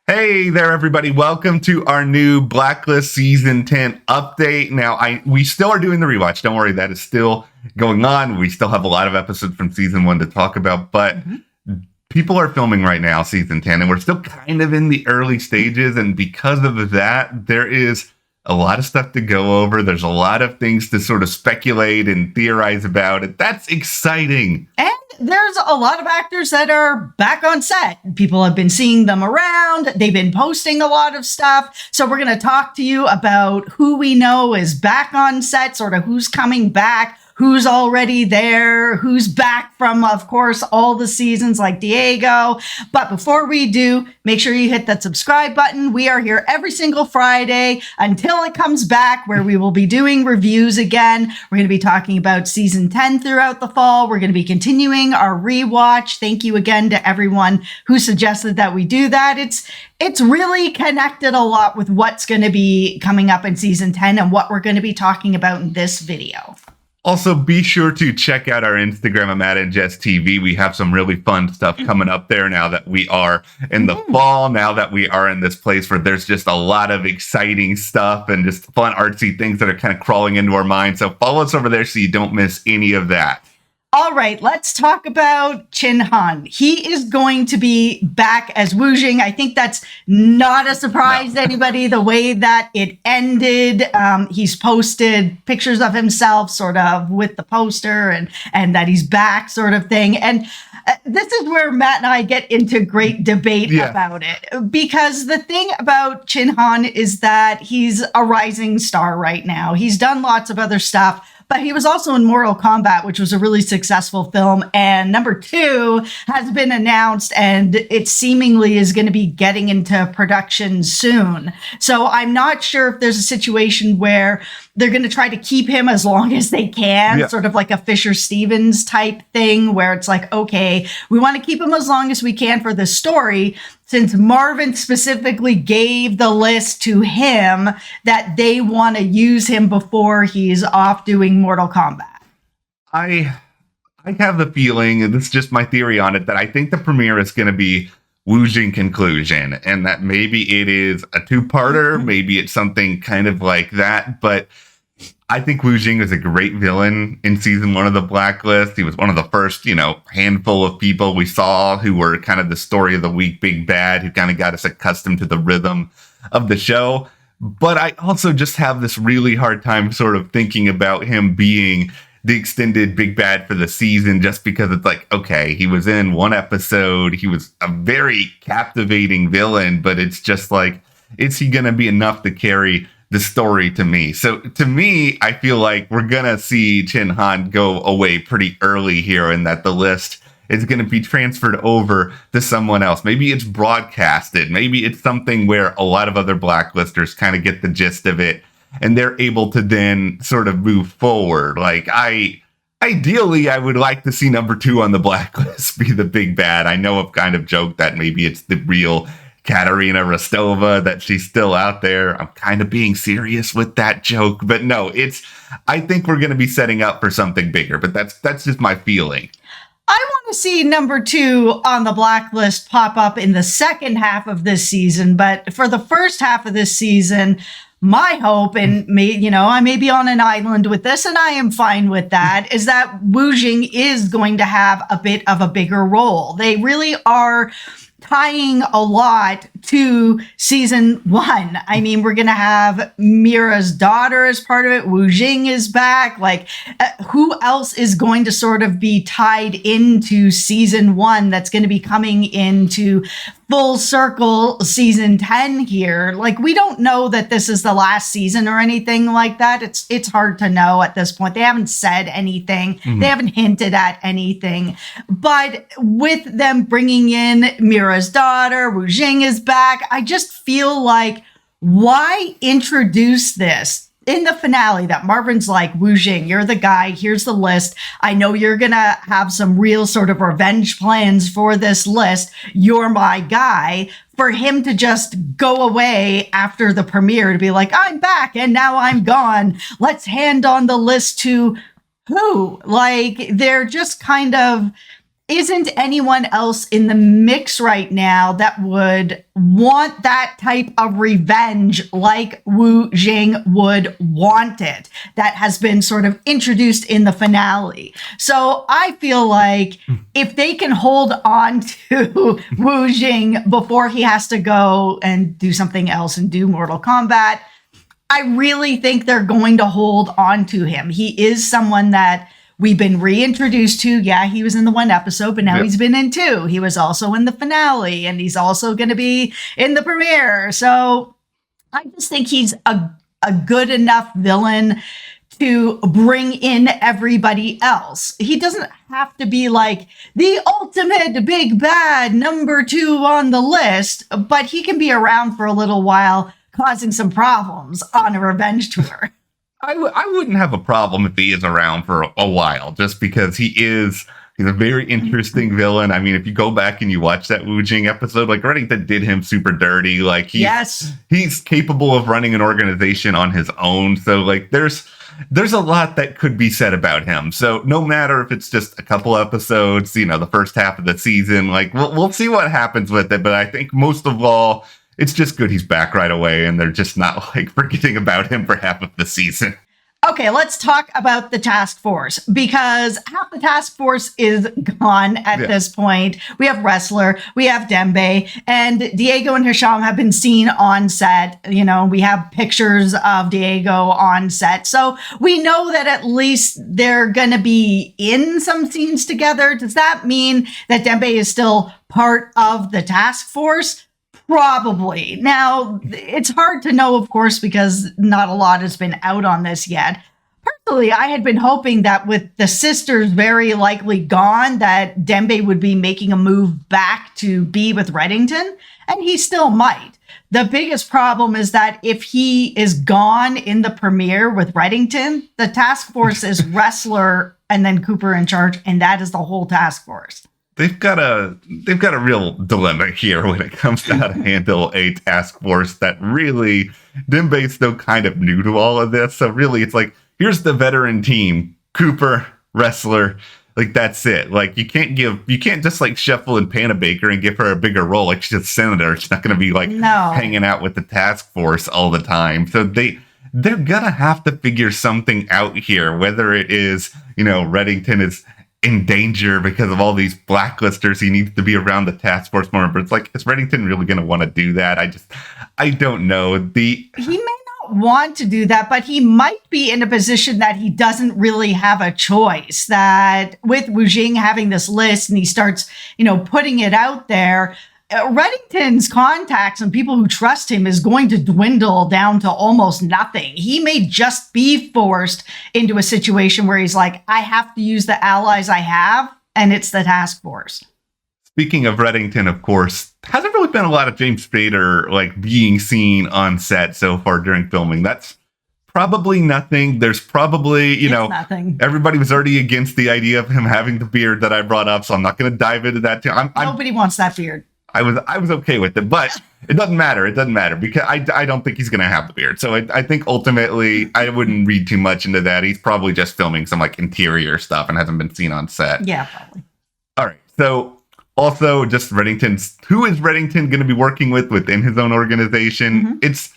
Hey there, everybody. Welcome to our new Blacklist Season 10 update. Now, we still are doing the rewatch. Don't worry, that is still going on. We still have a lot of episodes from Season 1 to talk about, but people are filming right now, Season 10, and we're still kind of in the early stages, and because of that, there is a lot of stuff to go over. There's a lot of things to sort of speculate and theorize about it. That's exciting. And there's a lot of actors that are back on set. People have been seeing them around. They've been posting a lot of stuff. So we're going to talk to you about who we know is back on set, sort of who's coming back, who's already there, who's back from, of course, all the seasons like Diego. But before we do, make sure you hit that subscribe button. We are here every single Friday until it comes back, where we will be doing reviews again. We're going to be talking about season 10 throughout the fall. We're going to be continuing our rewatch. Thank you again to everyone who suggested that we do that. It's really connected a lot with what's going to be coming up in season 10 and what we're going to be talking about in this video. Also, be sure to check out our Instagram. I'm at Jess TV. We have some really fun stuff coming up there now that we are in the fall, now that we are in this place where there's just a lot of exciting stuff and just fun artsy things that are kind of crawling into our minds. So follow us over there so you don't miss any of that. All right, let's talk about Chin Han. He is going to be back as Wujing. I think that's not a surprise to anybody, the way that it ended. He's posted pictures of himself sort of with the poster and that he's back sort of thing. And this is where Matt and I get into great debate about it. Because the thing about Chin Han is that he's a rising star right now. He's done lots of other stuff, but he was also in Mortal Kombat, which was a really successful film. And number 2 has been announced, and it seemingly is going to be getting into production soon. So I'm not sure if there's a situation where they're going to try to keep him as long as they can, sort of like a Fisher Stevens type thing, where it's like, okay, we want to keep him as long as we can for the story, since Marvin specifically gave the list to him that they want to use him before he's off doing Mortal Kombat. I have the feeling, and this is just my theory on it, that I think the premiere is going to be Wujing conclusion, and that maybe it is a 2-parter, maybe it's something kind of like that, but I think Wujing is a great villain in season 1 of the Blacklist. He was one of the first, handful of people we saw who were kind of the story of the week big bad, who kind of got us accustomed to the rhythm of the show. But I also just have this really hard time sort of thinking about him being the extended big bad for the season, just because it's like, okay, he was in 1 episode. He was a very captivating villain, but it's just like, is he going to be enough to carry the story to me? So to me, I feel like we're going to see Chin Han go away pretty early here, and that the list is going to be transferred over to someone else. Maybe it's broadcasted. Maybe it's something where a lot of other blacklisters kind of get the gist of it, and they're able to then sort of move forward. Like, ideally, I would like to see number 2 on the Blacklist be the big bad. I know I've kind of joked that maybe it's the real Katarina Rostova, that she's still out there. I'm kind of being serious with that joke, but no, I think we're going to be setting up for something bigger, but that's just my feeling. I want to see number 2 on the Blacklist pop up in the second half of this season, but for the first half of this season, my hope, and I may be on an island with this, and I am fine with that, is that Wujing is going to have a bit of a bigger role. They really are tying a lot to season 1. I mean, we're going to have MEERA's daughter as part of it. Wujing is back. Like, who else is going to sort of be tied into season 1 that's going to be coming into full circle season 10 here? Like, we don't know that this is the last season or anything like that. It's hard to know at this point. They haven't said anything. They haven't hinted at anything. But with them bringing in MEERA's daughter, Wujing is back, I just feel like, why introduce this in the finale that Marvin's like, Wujing, you're the guy, here's the list. I know you're going to have some real sort of revenge plans for this list. You're my guy. For him to just go away after the premiere to be like, I'm back and now I'm gone. Let's hand on the list to who? Like, they're just kind of, isn't anyone else in the mix right now that would want that type of revenge like Wujing would want it, that has been sort of introduced in the finale. So I feel like if they can hold on to Wujing before he has to go and do something else and do Mortal Kombat, I really think they're going to hold on to him. He is someone that we've been reintroduced to. Yeah, he was in the one episode, but now he's been in 2. He was also in the finale, and he's also going to be in the premiere. So I just think he's a good enough villain to bring in everybody else. He doesn't have to be like the ultimate big bad number 2 on the list, but he can be around for a little while, causing some problems on a revenge tour. I wouldn't have a problem if he is around for a while, just because he's a very interesting villain. I mean, if you go back and you watch that Wujing episode, like Reddington did him super dirty. Like he's capable of running an organization on his own. So like there's a lot that could be said about him. So no matter if it's just a couple episodes, the first half of the season, like we'll see what happens with it. But I think most of all, it's just good he's back right away, and they're just not like forgetting about him for half of the season. Okay, let's talk about the task force, because half the task force is gone at this point. We have Wrestler, we have Dembe, and Diego and Hisham have been seen on set. We have pictures of Diego on set. So we know that at least they're going to be in some scenes together. Does that mean that Dembe is still part of the task force? Probably. Now, it's hard to know, of course, because not a lot has been out on this yet. Personally, I had been hoping that with the sisters very likely gone, that Dembe would be making a move back to be with Reddington, and he still might. The biggest problem is that if he is gone in the premiere with Reddington, the task force is Wrestler and then Cooper in charge, and that is the whole task force. They've got a real dilemma here when it comes to how to handle a task force that really, Dembe's still kind of new to all of this. So really, it's like, here's the veteran team, Cooper, Wrestler, like that's it. Like you can't just like shuffle in Panabaker and give her a bigger role. Like she's a senator. She's not going to be like hanging out with the task force all the time. So they're gonna have to figure something out here, whether it is, Reddington is in danger because of all these blacklisters. He needs to be around the task force more, but it's like, is Reddington really going to want to do that? I don't know. He may not want to do that, but he might be in a position that he doesn't really have a choice. That with Wujing having this list and he starts, putting it out there, Reddington's contacts and people who trust him is going to dwindle down to almost nothing. He may just be forced into a situation where he's like, I have to use the allies I have, and it's the task force. Speaking of Reddington, of course, hasn't really been a lot of James Spader like being seen on set so far during filming. That's probably nothing. There's probably, nothing. Everybody was already against the idea of him having the beard that I brought up, so I'm not going to dive into that too. Nobody wants that beard. I was okay with it, but it doesn't matter. It doesn't matter because I don't think he's going to have the beard. So I think ultimately I wouldn't read too much into that. He's probably just filming some like interior stuff and hasn't been seen on set. Yeah, probably. All right. So also just who is Reddington going to be working with within his own organization? Mm-hmm. It's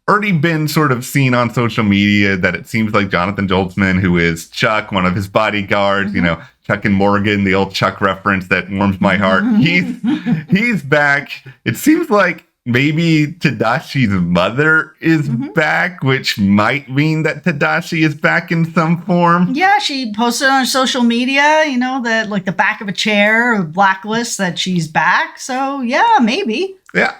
already been sort of seen on social media that it seems like Jonathan Joltzman, who is Chuck, one of his bodyguards, mm-hmm. Chuck and Morgan, the old Chuck reference that warms my heart. He's back. It seems like maybe Tadashi's mother is mm-hmm. back, which might mean that Tadashi is back in some form. Yeah, she posted on social media, that like the back of a chair or Blacklist that she's back. So yeah, maybe. Yeah,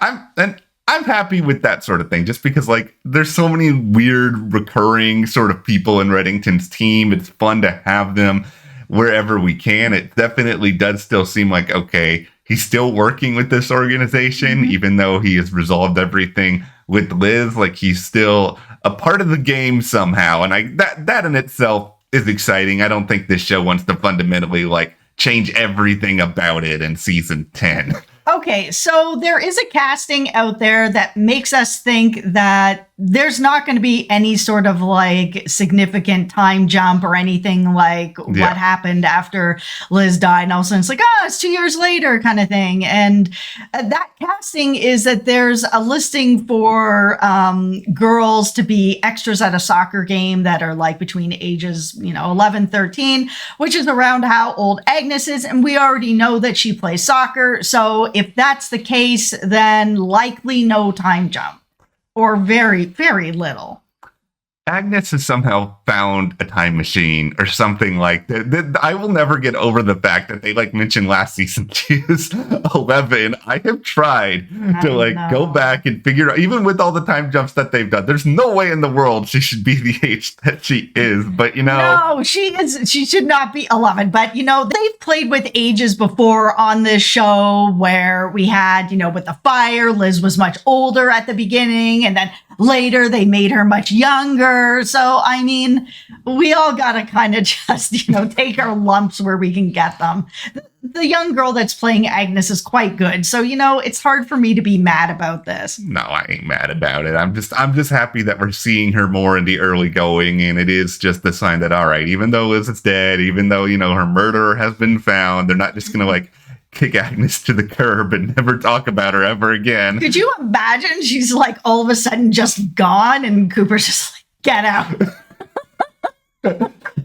I'm happy with that sort of thing, just because like there's so many weird recurring sort of people in Reddington's team. It's fun to have them wherever we can. It definitely does still seem like, okay, he's still working with this organization, mm-hmm. even though he has resolved everything with Liz. Like he's still a part of the game somehow. And that in itself is exciting. I don't think this show wants to fundamentally like change everything about it in season 10. Okay, so there is a casting out there that makes us think that there's not going to be any sort of like significant time jump or anything like what happened after Liz died. And all of a sudden it's like, it's 2 years later kind of thing. And that casting is that there's a listing for girls to be extras at a soccer game that are like between ages, 11, 13, which is around how old Agnes is. And we already know that she plays soccer. So if that's the case, then likely no time jump or very, very little. Agnes has somehow found a time machine or something like that. I will never get over the fact that they mentioned last season she was 11. I have tried to go back and figure out, even with all the time jumps that they've done, there's no way in the world she should be the age that she is. But no, she should not be 11. But they've played with ages before on this show where we had, with the fire, Liz was much older at the beginning, and then later they made her much younger. So, I mean, we all got to kind of just, take our lumps where we can get them. The young girl that's playing Agnes is quite good. So, it's hard for me to be mad about this. No, I ain't mad about it. I'm just happy that we're seeing her more in the early going. And it is just the sign that, all right, even though Liz is dead, even though, her murderer has been found, they're not just going to kick Agnes to the curb and never talk about her ever again. Could you imagine she's all of a sudden just gone and Cooper's just get out.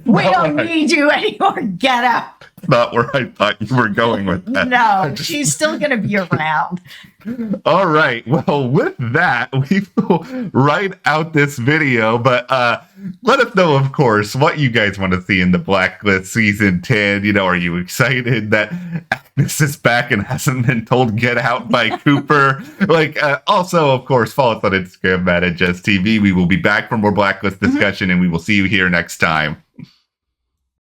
We don't need you anymore. Get out. Not where I thought you were going with that. No, she's still going to be around. All right. Well, with that, we will write out this video. But let us know, of course, what you guys want to see in the Blacklist season 10. Are you excited that Agnes is back and hasn't been told get out by Cooper? Also, of course, follow us on Instagram at Jess TV. We will be back for more Blacklist discussion, and we will see you here next time.